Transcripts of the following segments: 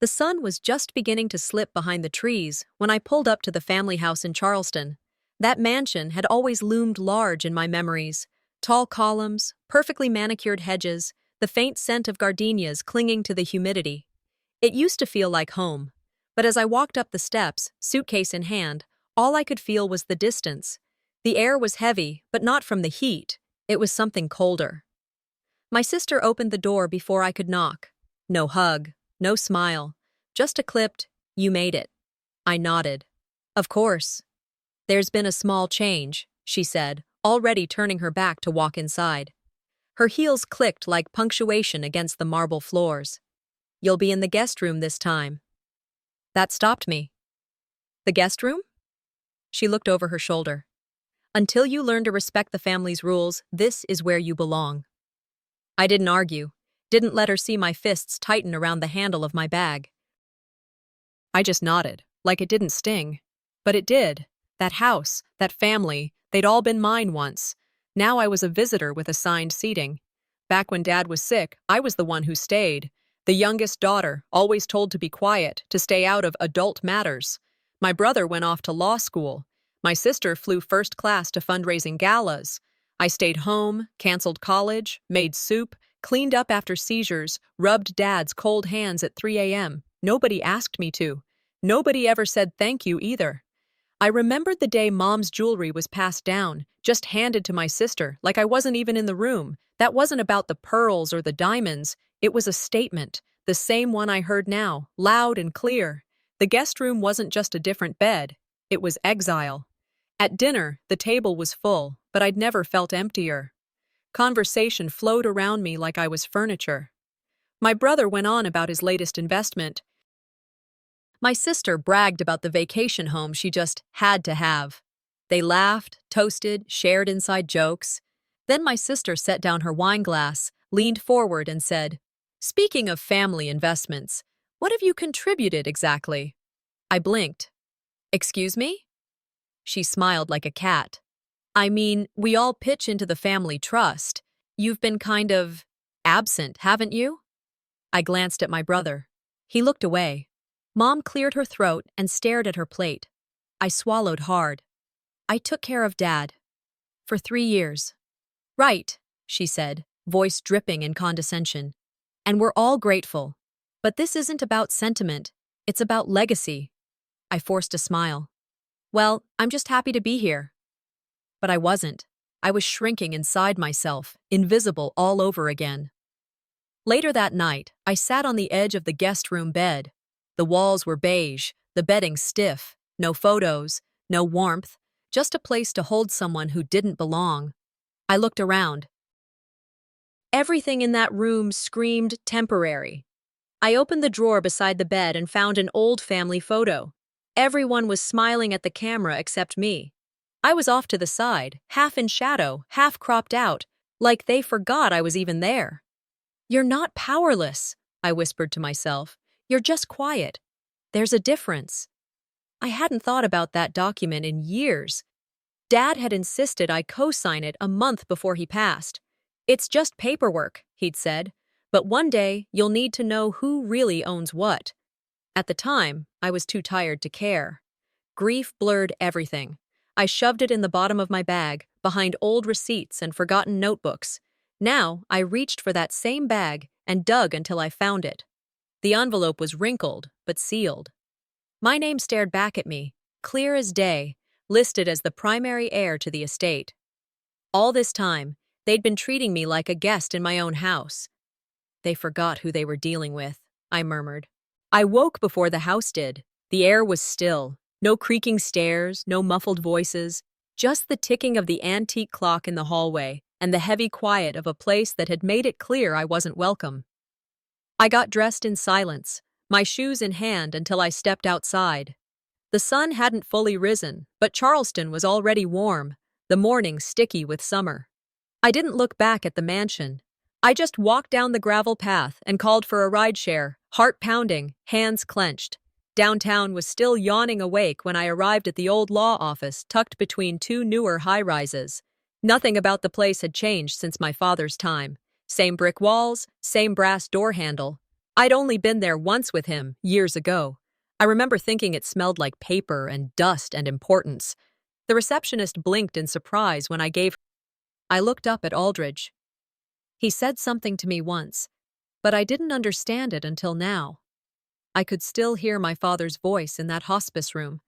The sun was just beginning to slip behind the trees when I pulled up to the family house in Charleston. That mansion had always loomed large in my memories. Tall columns, perfectly manicured hedges, the faint scent of gardenias clinging to the humidity. It used to feel like home. But as I walked up the steps, suitcase in hand, all I could feel was the distance. The air was heavy, but not from the heat. It was something colder. My sister opened the door before I could knock. No hug, no smile, just a clipped, "You made it." I nodded. "Of course." "There's been a small change," she said, already turning her back to walk inside. Her heels clicked like punctuation against the marble floors. "You'll be in the guest room this time." That stopped me. "The guest room?" She looked over her shoulder. "Until you learn to respect the family's rules, this is where you belong." I didn't argue, didn't let her see my fists tighten around the handle of my bag. I just nodded, like it didn't sting. But it did. That house, that family, they'd all been mine once. Now I was a visitor with assigned seating. Back when Dad was sick, I was the one who stayed. The youngest daughter, always told to be quiet, to stay out of adult matters. My brother went off to law school. My sister flew first class to fundraising galas. I stayed home, canceled college, made soup, cleaned up after seizures, rubbed Dad's cold hands at 3 a.m. Nobody asked me to. Nobody ever said thank you either. I remembered the day Mom's jewelry was passed down, just handed to my sister, like I wasn't even in the room. That wasn't about the pearls or the diamonds. It was a statement, the same one I heard now, loud and clear. The guest room wasn't just a different bed. It was exile. At dinner, the table was full, but I'd never felt emptier. Conversation flowed around me like I was furniture. My brother went on about his latest investment. My sister bragged about the vacation home she just had to have. They laughed, toasted, shared inside jokes. Then my sister set down her wine glass, leaned forward and said, "Speaking of family investments, what have you contributed exactly?" I blinked. "Excuse me?" She smiled like a cat. "I mean, we all pitch into the family trust. You've been kind of absent, haven't you?" I glanced at my brother. He looked away. Mom cleared her throat and stared at her plate. I swallowed hard. "I took care of Dad. For 3 years." "Right," she said, voice dripping in condescension. "And we're all grateful. But this isn't about sentiment. It's about legacy." I forced a smile. "Well, I'm just happy to be here." But I wasn't. I was shrinking inside myself, invisible all over again. Later that night, I sat on the edge of the guest room bed. The walls were beige, the bedding stiff, no photos, no warmth, just a place to hold someone who didn't belong. I looked around. Everything in that room screamed temporary. I opened the drawer beside the bed and found an old family photo. Everyone was smiling at the camera except me. I was off to the side, half in shadow, half cropped out, like they forgot I was even there. "You're not powerless," I whispered to myself. "You're just quiet. There's a difference." I hadn't thought about that document in years. Dad had insisted I co-sign it a month before he passed. "It's just paperwork," he'd said, "but one day you'll need to know who really owns what." At the time, I was too tired to care. Grief blurred everything. I shoved it in the bottom of my bag, behind old receipts and forgotten notebooks. Now, I reached for that same bag and dug until I found it. The envelope was wrinkled, but sealed. My name stared back at me, clear as day, listed as the primary heir to the estate. All this time, they'd been treating me like a guest in my own house. "They forgot who they were dealing with," I murmured. I woke before the house did. The air was still. No creaking stairs, no muffled voices, just the ticking of the antique clock in the hallway and the heavy quiet of a place that had made it clear I wasn't welcome. I got dressed in silence, my shoes in hand until I stepped outside. The sun hadn't fully risen, but Charleston was already warm, the morning sticky with summer. I didn't look back at the mansion. I just walked down the gravel path and called for a rideshare, heart pounding, hands clenched. Downtown was still yawning awake when I arrived at the old law office tucked between two newer high-rises. Nothing about the place had changed since my father's time. Same brick walls, same brass door handle. I'd only been there once with him, years ago. I remember thinking it smelled like paper and dust and importance. The receptionist blinked in surprise when I gave. I looked up at Aldridge. He said something to me once, but I didn't understand it until now. I could still hear my father's voice in that hospice room,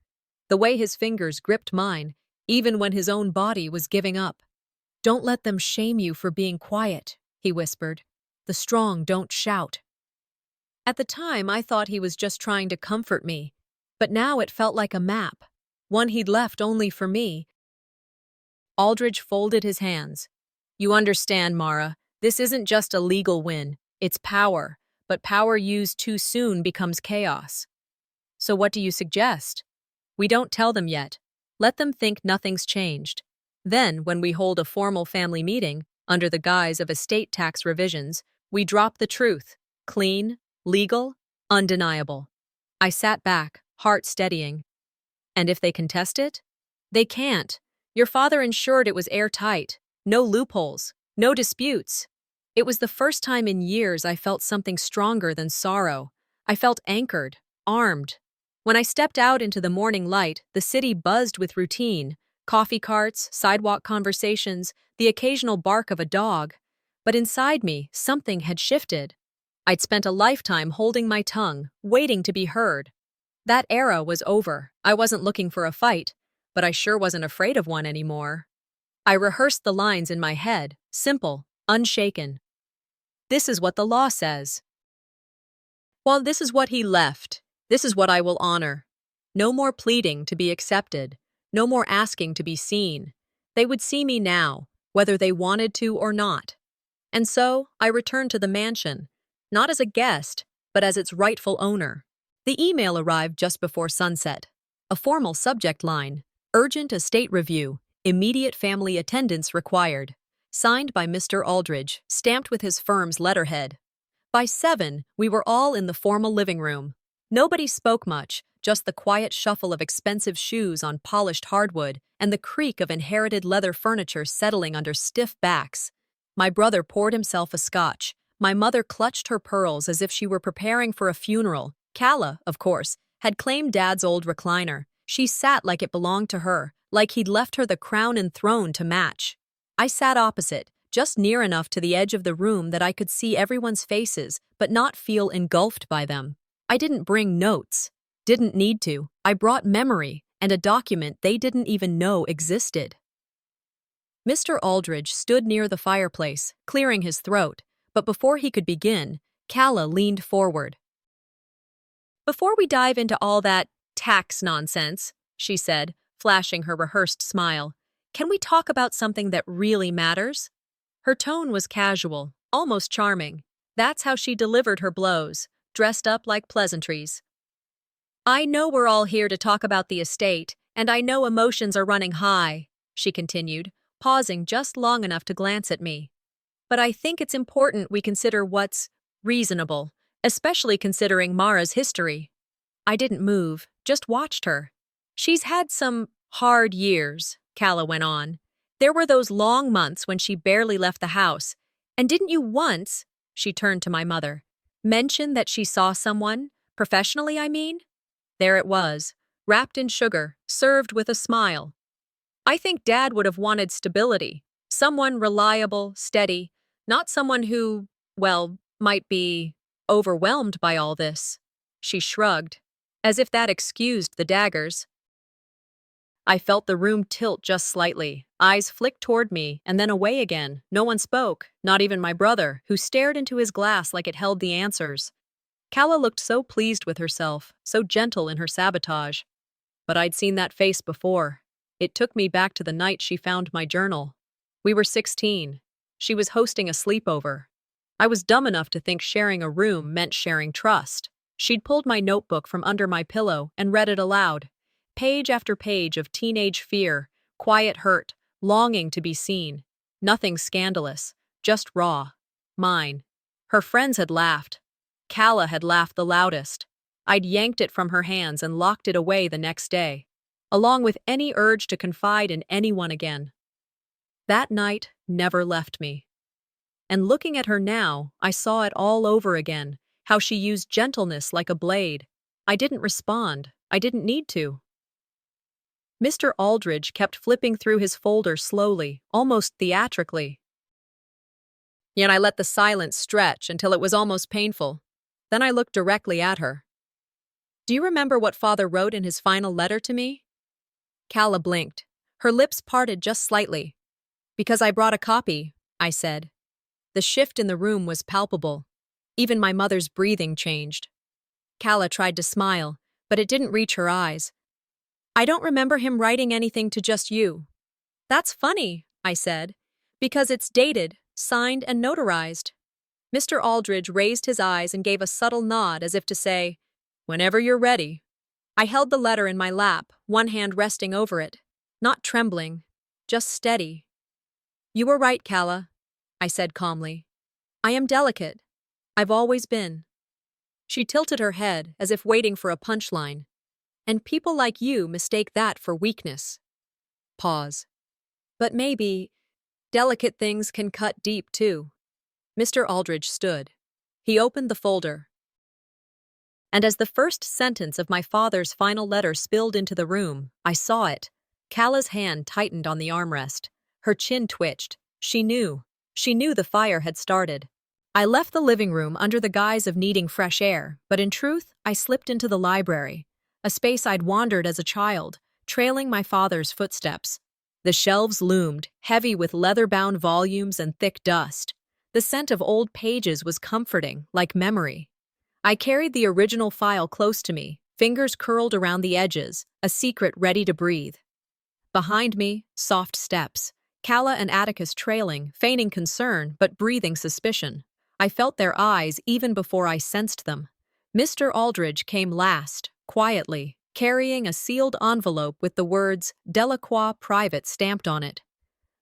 the way his fingers gripped mine, even when his own body was giving up. "Don't let them shame you for being quiet," he whispered. "The strong don't shout." At the time, I thought he was just trying to comfort me, but now it felt like a map, one he'd left only for me. Aldridge folded his hands. "You understand, Mara, this isn't just a legal win, it's power, but power used too soon becomes chaos. So what do you suggest?" "We don't tell them yet. Let them think nothing's changed. Then, when we hold a formal family meeting, under the guise of estate tax revisions, we drop the truth. Clean, legal, undeniable." I sat back, heart steadying. "And if they contest it?" "They can't. Your father ensured it was airtight. No loopholes. No disputes." It was the first time in years I felt something stronger than sorrow. I felt anchored, armed. When I stepped out into the morning light, the city buzzed with routine: coffee carts, sidewalk conversations, the occasional bark of a dog. But inside me, something had shifted. I'd spent a lifetime holding my tongue, waiting to be heard. That era was over. I wasn't looking for a fight, but I sure wasn't afraid of one anymore. I rehearsed the lines in my head, simple, unshaken. "This is what the law says. While this is what he left, this is what I will honor. No more pleading to be accepted. No more asking to be seen. They would see me now, whether they wanted to or not." And so, I returned to the mansion, not as a guest, but as its rightful owner. The email arrived just before sunset. A formal subject line: "Urgent estate review. Immediate family attendance required." Signed by Mr. Aldridge, stamped with his firm's letterhead. By 7, we were all in the formal living room. Nobody spoke much, just the quiet shuffle of expensive shoes on polished hardwood and the creak of inherited leather furniture settling under stiff backs. My brother poured himself a scotch. My mother clutched her pearls as if she were preparing for a funeral. Calla, of course, had claimed Dad's old recliner. She sat like it belonged to her, like he'd left her the crown and throne to match. I sat opposite, just near enough to the edge of the room that I could see everyone's faces, but not feel engulfed by them. I didn't bring notes. Didn't need to. I brought memory and a document they didn't even know existed. Mr. Aldridge stood near the fireplace, clearing his throat, but before he could begin, Calla leaned forward. "Before we dive into all that tax nonsense," she said, flashing her rehearsed smile, "can we talk about something that really matters?" Her tone was casual, almost charming. That's how she delivered her blows, dressed up like pleasantries. "I know we're all here to talk about the estate, and I know emotions are running high," she continued, pausing just long enough to glance at me. "But I think it's important we consider what's reasonable, especially considering Mara's history." I didn't move, just watched her. "She's had some hard years," Calla went on. "There were those long months when she barely left the house. And didn't you once," she turned to my mother, "mention that she saw someone, professionally, I mean?" There it was, wrapped in sugar, served with a smile. "I think Dad would have wanted stability. Someone reliable, steady, not someone who, well, might be overwhelmed by all this." She shrugged, as if that excused the daggers. I felt the room tilt just slightly. Eyes flicked toward me and then away again. No one spoke, not even my brother, who stared into his glass like it held the answers. Calla looked so pleased with herself, so gentle in her sabotage. But I'd seen that face before. It took me back to the night she found my journal. We were 16. She was hosting a sleepover. I was dumb enough to think sharing a room meant sharing trust. She'd pulled my notebook from under my pillow and read it aloud. Page after page of teenage fear, quiet hurt, longing to be seen. Nothing scandalous, just raw. Mine. Her friends had laughed. Calla had laughed the loudest. I'd yanked it from her hands and locked it away the next day, along with any urge to confide in anyone again. That night never left me. And looking at her now, I saw it all over again, how she used gentleness like a blade. I didn't respond. I didn't need to. Mr. Aldridge kept flipping through his folder slowly, almost theatrically. Yet I let the silence stretch until it was almost painful. Then I looked directly at her. Do you remember what Father wrote in his final letter to me? Calla blinked. Her lips parted just slightly. Because I brought a copy, I said. The shift in the room was palpable. Even my mother's breathing changed. Calla tried to smile, but it didn't reach her eyes. I don't remember him writing anything to just you. That's funny, I said, because it's dated, signed, and notarized. Mr. Aldridge raised his eyes and gave a subtle nod as if to say, whenever you're ready. I held the letter in my lap, one hand resting over it, not trembling, just steady. You were right, Calla, I said calmly. I am delicate. I've always been. She tilted her head as if waiting for a punchline. And people like you mistake that for weakness. Pause. But maybe delicate things can cut deep, too. Mr. Aldridge stood. He opened the folder. And as the first sentence of my father's final letter spilled into the room, I saw it. Calla's hand tightened on the armrest. Her chin twitched. She knew. She knew the fire had started. I left the living room under the guise of needing fresh air, but in truth, I slipped into the library, a space I'd wandered as a child, trailing my father's footsteps. The shelves loomed, heavy with leather-bound volumes and thick dust. The scent of old pages was comforting, like memory. I carried the original file close to me, fingers curled around the edges, a secret ready to breathe. Behind me, soft steps. Calla and Atticus trailing, feigning concern, but breathing suspicion. I felt their eyes even before I sensed them. Mr. Aldridge came last, quietly, carrying a sealed envelope with the words Delacroix Private stamped on it.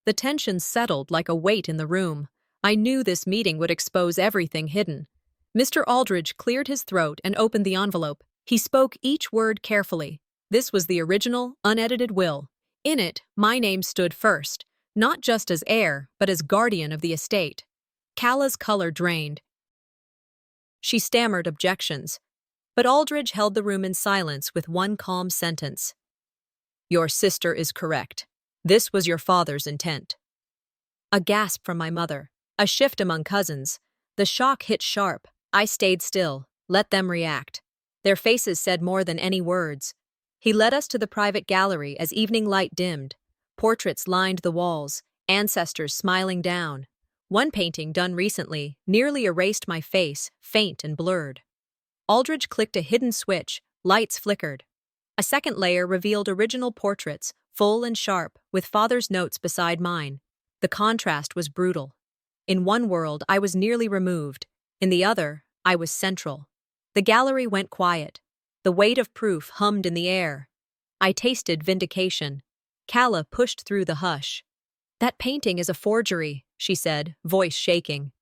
The tension settled like a weight in the room. I knew this meeting would expose everything hidden. Mr. Aldridge cleared his throat and opened the envelope. He spoke each word carefully. This was the original, unedited will. In it, my name stood first, not just as heir, but as guardian of the estate. Calla's color drained. She stammered objections, but Aldridge held the room in silence with one calm sentence. Your sister is correct. This was your father's intent. A gasp from my mother, a shift among cousins. The shock hit sharp. I stayed still, let them react. Their faces said more than any words. He led us to the private gallery as evening light dimmed. Portraits lined the walls, ancestors smiling down. One painting done recently nearly erased my face, faint and blurred. Aldridge clicked a hidden switch, lights flickered. A second layer revealed original portraits, full and sharp, with father's notes beside mine. The contrast was brutal. In one world, I was nearly removed. In the other, I was central. The gallery went quiet. The weight of proof hummed in the air. I tasted vindication. Calla pushed through the hush. That painting is a forgery, she said, voice shaking.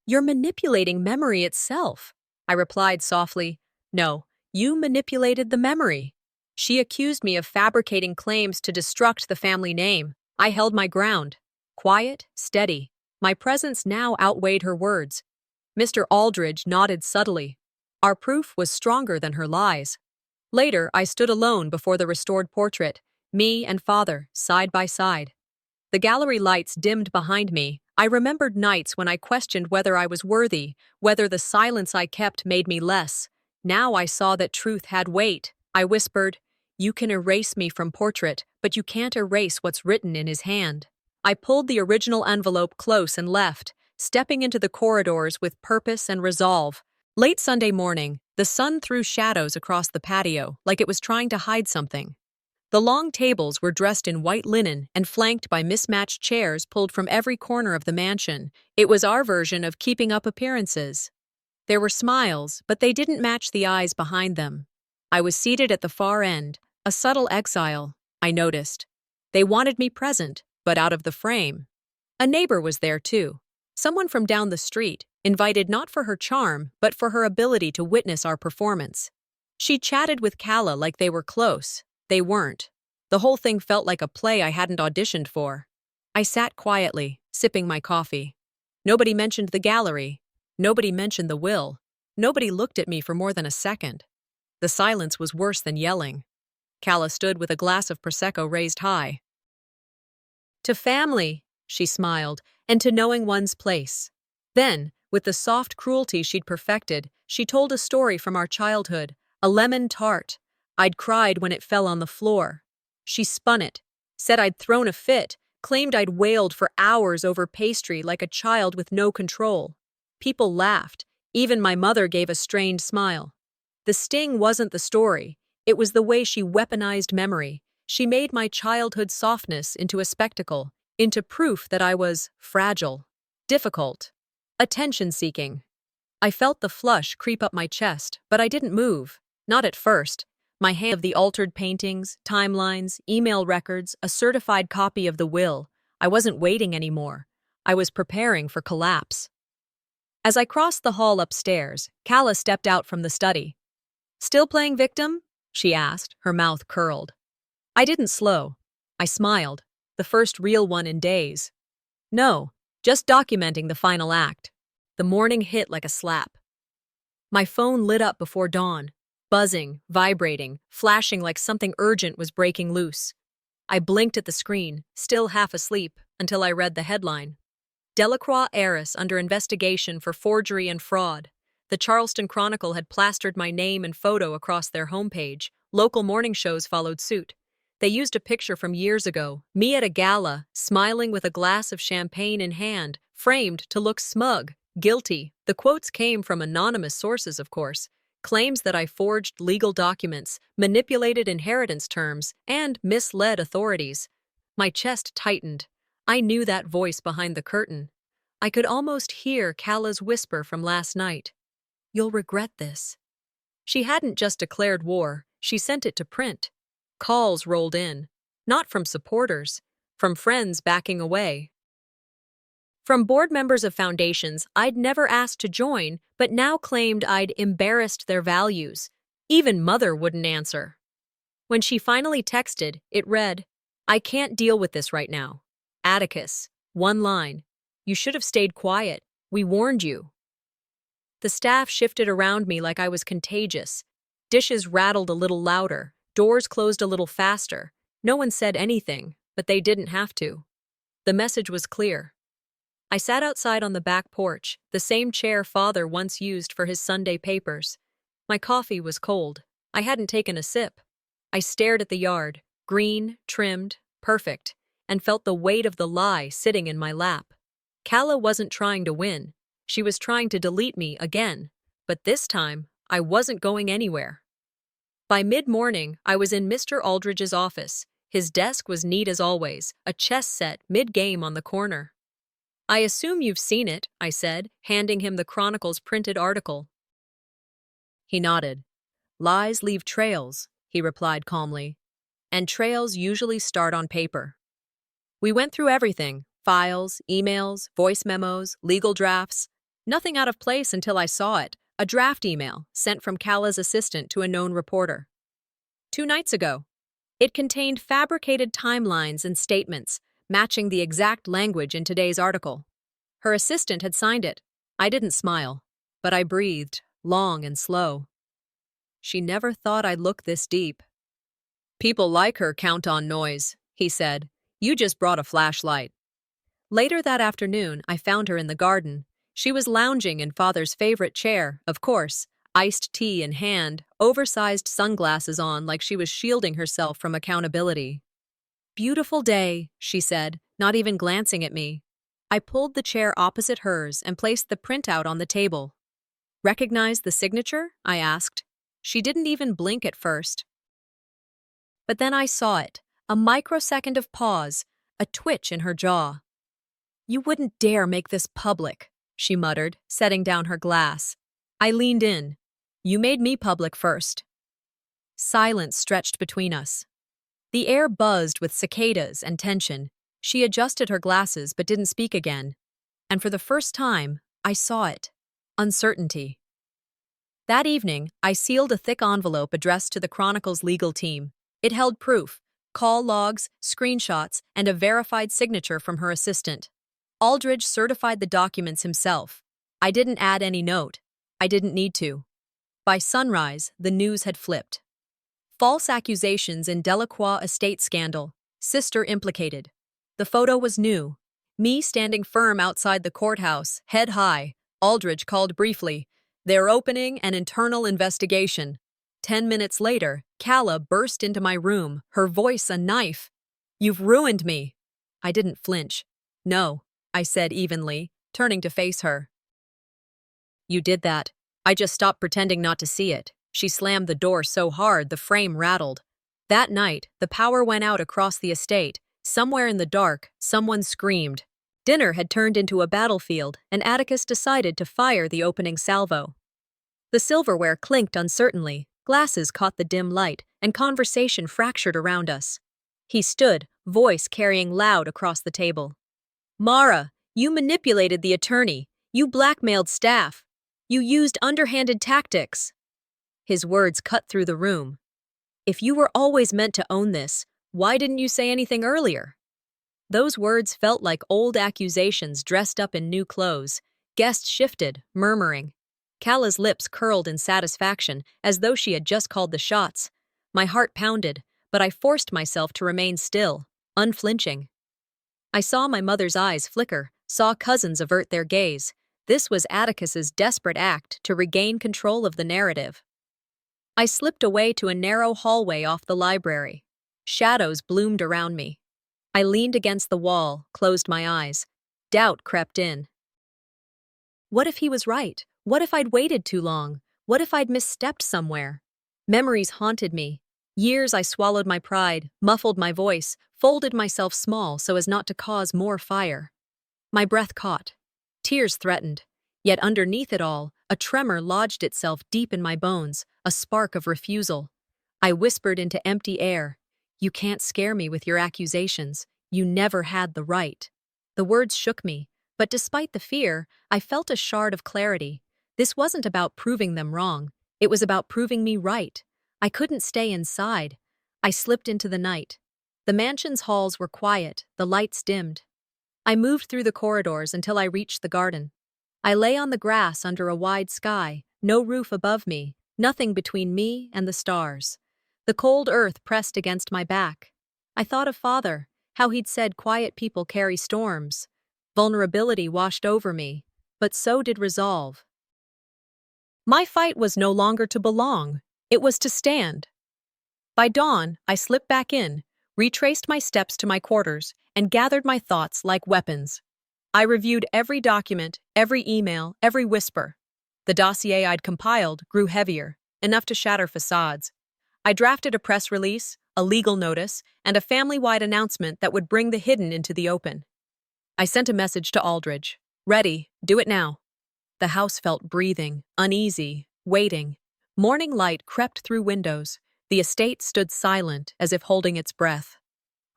You're manipulating memory itself, I replied softly. No, you manipulated the memory. She accused me of fabricating claims to destruct the family name. I held my ground. Quiet, steady. My presence now outweighed her words. Mr. Aldridge nodded subtly. Our proof was stronger than her lies. Later, I stood alone before the restored portrait, me and father, side by side. The gallery lights dimmed behind me. I remembered nights when I questioned whether I was worthy, whether the silence I kept made me less. Now I saw that truth had weight. I whispered, "You can erase me from portrait, but you can't erase what's written in his hand." I pulled the original envelope close and left, stepping into the corridors with purpose and resolve. Late Sunday morning, the sun threw shadows across the patio, like it was trying to hide something. The long tables were dressed in white linen and flanked by mismatched chairs pulled from every corner of the mansion. It was our version of keeping up appearances. There were smiles, but they didn't match the eyes behind them. I was seated at the far end, a subtle exile, I noticed. They wanted me present, but out of the frame. A neighbor was there too, someone from down the street, invited not for her charm, but for her ability to witness our performance. She chatted with Calla like they were close. They weren't. The whole thing felt like a play I hadn't auditioned for. I sat quietly, sipping my coffee. Nobody mentioned the gallery. Nobody mentioned the will. Nobody looked at me for more than a second. The silence was worse than yelling. Calla stood with a glass of Prosecco raised high. To family, she smiled, and to knowing one's place. Then, with the soft cruelty she'd perfected, she told a story from our childhood, a lemon tart. I'd cried when it fell on the floor. She spun it, said I'd thrown a fit, claimed I'd wailed for hours over pastry like a child with no control. People laughed. Even my mother gave a strained smile. The sting wasn't the story. It was the way she weaponized memory. She made my childhood softness into a spectacle, into proof that I was fragile, difficult, attention-seeking. I felt the flush creep up my chest, but I didn't move. Not at first. My hand of the altered paintings, timelines, email records, a certified copy of the will. I wasn't waiting anymore. I was preparing for collapse. As I crossed the hall upstairs, Calla stepped out from the study. "Still playing victim?" she asked, her mouth curled. I didn't slow. I smiled, the first real one in days. No, just documenting the final act. The morning hit like a slap. My phone lit up before dawn, buzzing, vibrating, flashing like something urgent was breaking loose. I blinked at the screen, still half asleep, until I read the headline. Delacroix heiress under investigation for forgery and fraud. The Charleston Chronicle had plastered my name and photo across their homepage. Local morning shows followed suit. They used a picture from years ago, me at a gala, smiling with a glass of champagne in hand, framed to look smug, guilty. The quotes came from anonymous sources, of course. Claims that I forged legal documents, manipulated inheritance terms, and misled authorities. My chest tightened. I knew that voice behind the curtain. I could almost hear Calla's whisper from last night. "You'll regret this." She hadn't just declared war, she sent it to print. Calls rolled in. Not from supporters, from friends backing away. From board members of foundations I'd never asked to join, but now claimed I'd embarrassed their values. Even Mother wouldn't answer. When she finally texted, it read, "I can't deal with this right now. Atticus, one line. You should have stayed quiet. We warned you." The staff shifted around me like I was contagious. Dishes rattled a little louder. Doors closed a little faster. No one said anything, but they didn't have to. The message was clear. I sat outside on the back porch, the same chair Father once used for his Sunday papers. My coffee was cold. I hadn't taken a sip. I stared at the yard, green, trimmed, perfect, and felt the weight of the lie sitting in my lap. Calla wasn't trying to win. She was trying to delete me again. But this time, I wasn't going anywhere. By mid-morning, I was in Mr. Aldridge's office. His desk was neat as always, a chess set mid-game on the corner. "I assume you've seen it," I said, handing him the Chronicle's printed article. He nodded. "Lies leave trails," he replied calmly. "And trails usually start on paper." We went through everything: files, emails, voice memos, legal drafts. Nothing out of place until I saw it. A draft email sent from Calla's assistant to a known reporter. 2 nights ago. It contained fabricated timelines and statements, matching the exact language in today's article. Her assistant had signed it. I didn't smile, but I breathed, long and slow. She never thought I'd look this deep. "People like her count on noise," he said. "You just brought a flashlight." Later that afternoon, I found her in the garden. She was lounging in Father's favorite chair, of course, iced tea in hand, oversized sunglasses on like she was shielding herself from accountability. "Beautiful day," she said, not even glancing at me. I pulled the chair opposite hers and placed the printout on the table. "Recognize the signature?" I asked. She didn't even blink at first. But then I saw it, a microsecond of pause, a twitch in her jaw. "You wouldn't dare make this public," she muttered, setting down her glass. I leaned in. "You made me public first." Silence stretched between us. The air buzzed with cicadas and tension. She adjusted her glasses but didn't speak again. And for the first time, I saw it. Uncertainty. That evening, I sealed a thick envelope addressed to the Chronicle's legal team. It held proof: call logs, screenshots, and a verified signature from her assistant. Aldridge certified the documents himself. I didn't add any note. I didn't need to. By sunrise, the news had flipped. False accusations in Delacroix estate scandal. Sister implicated. The photo was new. Me standing firm outside the courthouse, head high. Aldridge called briefly. They're opening an internal investigation. 10 minutes later, Calla burst into my room, her voice a knife. You've ruined me. I didn't flinch. No, I said evenly, turning to face her. You did that. I just stopped pretending not to see it. She slammed the door so hard the frame rattled. That night, the power went out across the estate. Somewhere in the dark, someone screamed. Dinner had turned into a battlefield, and Atticus decided to fire the opening salvo. The silverware clinked uncertainly, glasses caught the dim light, and conversation fractured around us. He stood, voice carrying loud across the table. Mara, you manipulated the attorney. You blackmailed staff. You used underhanded tactics. His words cut through the room. If you were always meant to own this, why didn't you say anything earlier? Those words felt like old accusations dressed up in new clothes. Guests shifted, murmuring. Calla's lips curled in satisfaction, as though she had just called the shots. My heart pounded, but I forced myself to remain still, unflinching. I saw my mother's eyes flicker, saw cousins avert their gaze. This was Atticus's desperate act to regain control of the narrative. I slipped away to a narrow hallway off the library. Shadows bloomed around me. I leaned against the wall, closed my eyes. Doubt crept in. What if he was right? What if I'd waited too long? What if I'd misstepped somewhere? Memories haunted me. Years I swallowed my pride, muffled my voice, folded myself small so as not to cause more fire. My breath caught. Tears threatened. Yet underneath it all, a tremor lodged itself deep in my bones, a spark of refusal. I whispered into empty air. You can't scare me with your accusations. You never had the right. The words shook me, but despite the fear, I felt a shard of clarity. This wasn't about proving them wrong. It was about proving me right. I couldn't stay inside. I slipped into the night. The mansion's halls were quiet, the lights dimmed. I moved through the corridors until I reached the garden. I lay on the grass under a wide sky, no roof above me, nothing between me and the stars. The cold earth pressed against my back. I thought of Father, how he'd said quiet people carry storms. Vulnerability washed over me, but so did resolve. My fight was no longer to belong, it was to stand. By dawn, I slipped back in, retraced my steps to my quarters, and gathered my thoughts like weapons. I reviewed every document, every email, every whisper. The dossier I'd compiled grew heavier, enough to shatter facades. I drafted a press release, a legal notice, and a family-wide announcement that would bring the hidden into the open. I sent a message to Aldridge. Ready, do it now. The house felt breathing, uneasy, waiting. Morning light crept through windows. The estate stood silent, as if holding its breath.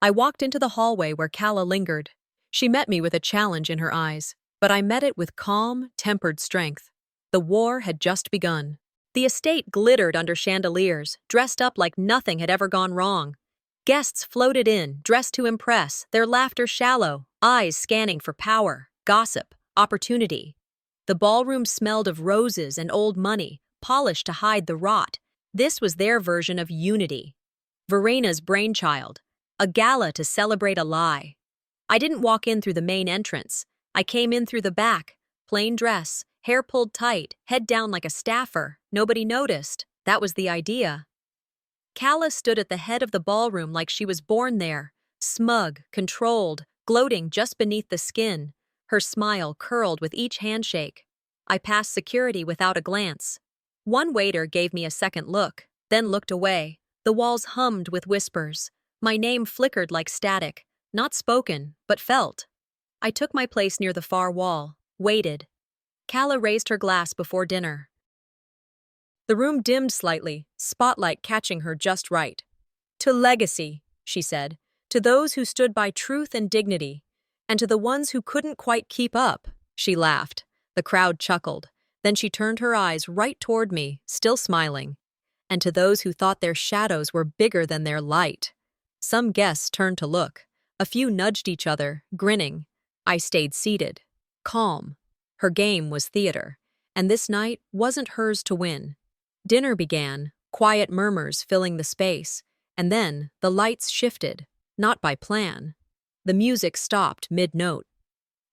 I walked into the hallway where Calla lingered. She met me with a challenge in her eyes, but I met it with calm, tempered strength. The war had just begun. The estate glittered under chandeliers, dressed up like nothing had ever gone wrong. Guests floated in, dressed to impress, their laughter shallow, eyes scanning for power, gossip, opportunity. The ballroom smelled of roses and old money, polished to hide the rot. This was their version of unity. Verena's brainchild, a gala to celebrate a lie. I didn't walk in through the main entrance. I came in through the back, plain dress, hair pulled tight, head down like a staffer. Nobody noticed. That was the idea. Calla stood at the head of the ballroom like she was born there, smug, controlled, gloating just beneath the skin. Her smile curled with each handshake. I passed security without a glance. One waiter gave me a second look, then looked away. The walls hummed with whispers. My name flickered like static, not spoken, but felt. I took my place near the far wall, waited. Calla raised her glass before dinner. The room dimmed slightly, spotlight catching her just right. To legacy, she said, to those who stood by truth and dignity, and to the ones who couldn't quite keep up, she laughed. The crowd chuckled. Then she turned her eyes right toward me, still smiling. And to those who thought their shadows were bigger than their light. Some guests turned to look. A few nudged each other, grinning. I stayed seated, calm. Her game was theater, and this night wasn't hers to win. Dinner began, quiet murmurs filling the space, and then the lights shifted, not by plan. The music stopped mid-note.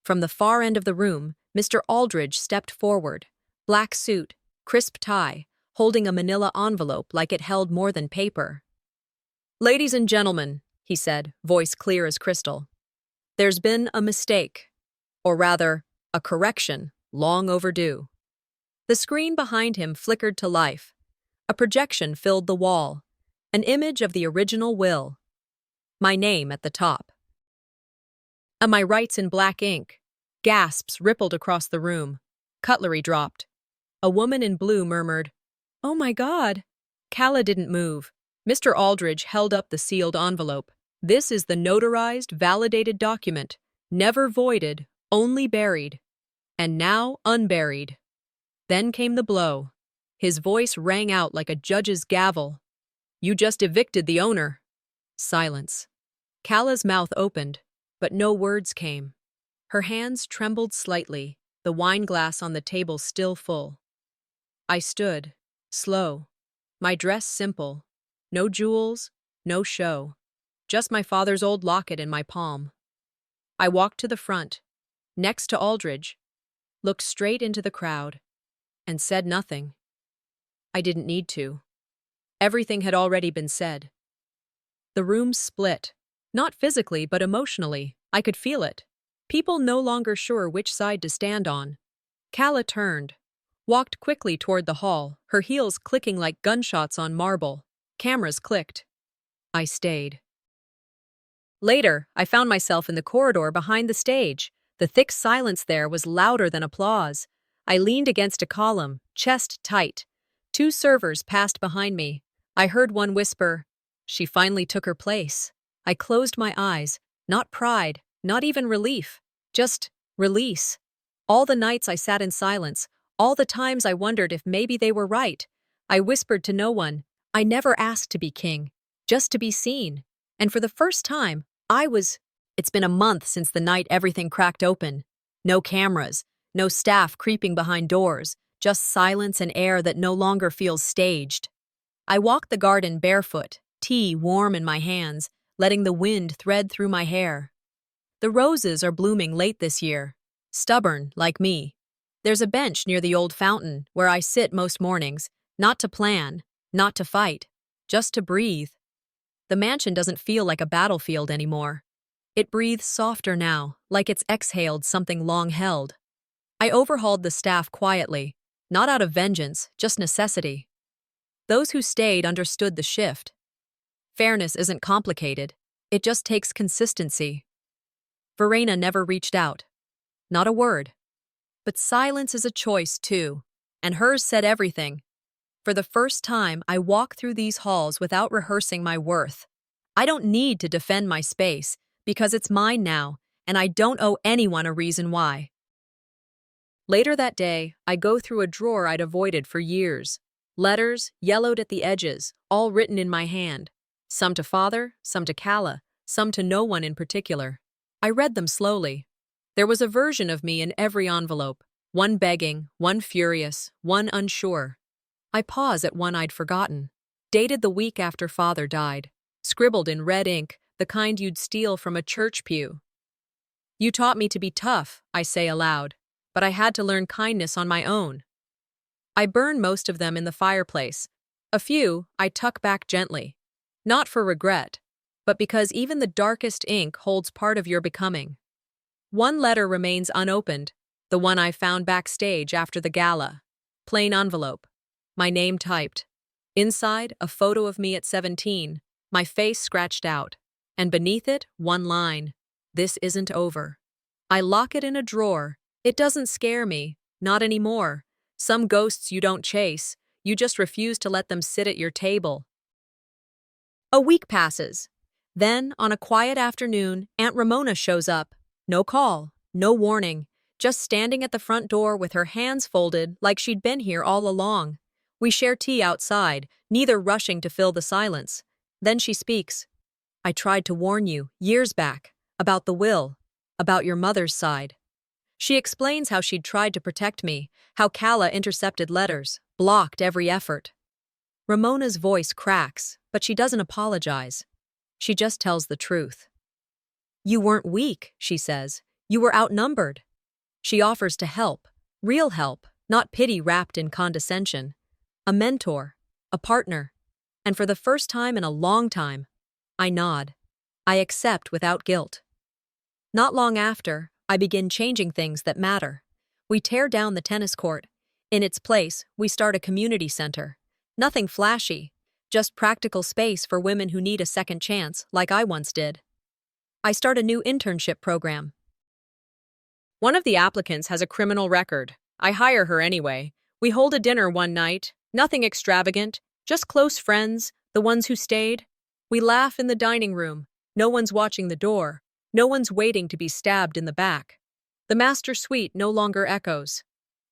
From the far end of the room, Mr. Aldridge stepped forward, black suit, crisp tie, holding a manila envelope like it held more than paper. "Ladies and gentlemen," he said, voice clear as crystal, "there's been a mistake, or rather, a correction, long overdue." The screen behind him flickered to life. A projection filled the wall, an image of the original will. My name at the top. And my rights in black ink. Gasps rippled across the room. Cutlery dropped. A woman in blue murmured, "Oh my God." Calla didn't move. Mr. Aldridge held up the sealed envelope. "This is the notarized, validated document. Never voided, only buried. And now unburied." Then came the blow. His voice rang out like a judge's gavel. "You just evicted the owner." Silence. Calla's mouth opened, but no words came. Her hands trembled slightly, the wine glass on the table still full. I stood, slow, my dress simple, no jewels, no show, just my father's old locket in my palm. I walked to the front, next to Aldridge, looked straight into the crowd, and said nothing. I didn't need to. Everything had already been said. The room split, not physically but emotionally. I could feel it. People no longer sure which side to stand on. Calla turned, walked quickly toward the hall, her heels clicking like gunshots on marble. Cameras clicked. I stayed. Later, I found myself in the corridor behind the stage. The thick silence there was louder than applause. I leaned against a column, chest tight. 2 servers passed behind me. I heard one whisper, "She finally took her place." I closed my eyes. Not pride, not even relief. Just release. All the nights I sat in silence, all the times I wondered if maybe they were right. I whispered to no one. I never asked to be king, just to be seen. And for the first time, It's been a month since the night everything cracked open. No cameras, no staff creeping behind doors, just silence and air that no longer feels staged. I walked the garden barefoot, tea warm in my hands, letting the wind thread through my hair. The roses are blooming late this year, stubborn like me. There's a bench near the old fountain where I sit most mornings, not to plan, not to fight, just to breathe. The mansion doesn't feel like a battlefield anymore. It breathes softer now, like it's exhaled something long held. I overhauled the staff quietly, not out of vengeance, just necessity. Those who stayed understood the shift. Fairness isn't complicated, it just takes consistency. Verena never reached out. Not a word. But silence is a choice, too, and hers said everything. For the first time, I walk through these halls without rehearsing my worth. I don't need to defend my space, because it's mine now, and I don't owe anyone a reason why. Later that day, I go through a drawer I'd avoided for years. Letters, yellowed at the edges, all written in my hand. Some to father, some to Calla, some to no one in particular. I read them slowly. There was a version of me in every envelope, one begging, one furious, one unsure. I pause at one I'd forgotten. Dated the week after father died. Scribbled in red ink, the kind you'd steal from a church pew. "You taught me to be tough," I say aloud, "but I had to learn kindness on my own." I burn most of them in the fireplace. A few I tuck back gently. Not for regret, but because even the darkest ink holds part of your becoming. One letter remains unopened, the one I found backstage after the gala. Plain envelope. My name typed. Inside, a photo of me at 17, my face scratched out. And beneath it, one line. "This isn't over." I lock it in a drawer. It doesn't scare me. Not anymore. Some ghosts you don't chase. You just refuse to let them sit at your table. A week passes. Then, on a quiet afternoon, Aunt Ramona shows up. No call, no warning. Just standing at the front door with her hands folded like she'd been here all along. We share tea outside, neither rushing to fill the silence. Then she speaks. "I tried to warn you, years back, about the will, about your mother's side." She explains how she'd tried to protect me, how Kala intercepted letters, blocked every effort. Ramona's voice cracks, but she doesn't apologize. She just tells the truth. You weren't weak, she says. You were outnumbered. She offers to help, real help, not pity wrapped in condescension. A mentor, a partner. And for the first time in a long time, I nod. I accept without guilt. Not long after, I begin changing things that matter. We tear down the tennis court. In its place, we start a community center. Nothing flashy, just practical space for women who need a second chance, like I once did. I start a new internship program. One of the applicants has a criminal record. I hire her anyway. We hold a dinner one night, nothing extravagant, just close friends, the ones who stayed. We laugh in the dining room. No one's watching the door. No one's waiting to be stabbed in the back. The master suite no longer echoes.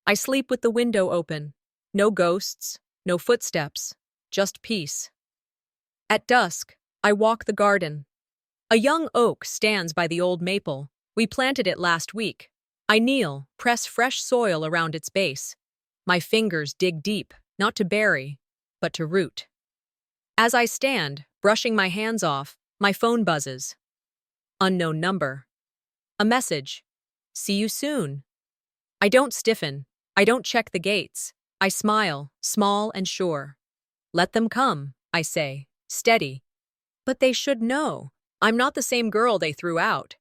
I sleep with the window open. No ghosts, no footsteps, just peace. At dusk, I walk the garden. A young oak stands by the old maple. We planted it last week. I kneel, press fresh soil around its base. My fingers dig deep, not to bury, but to root. As I stand, brushing my hands off, my phone buzzes. Unknown number. A message. See you soon. I don't stiffen. I don't check the gates. I smile, small and sure. Let them come, I say, steady. But they should know. I'm not the same girl they threw out.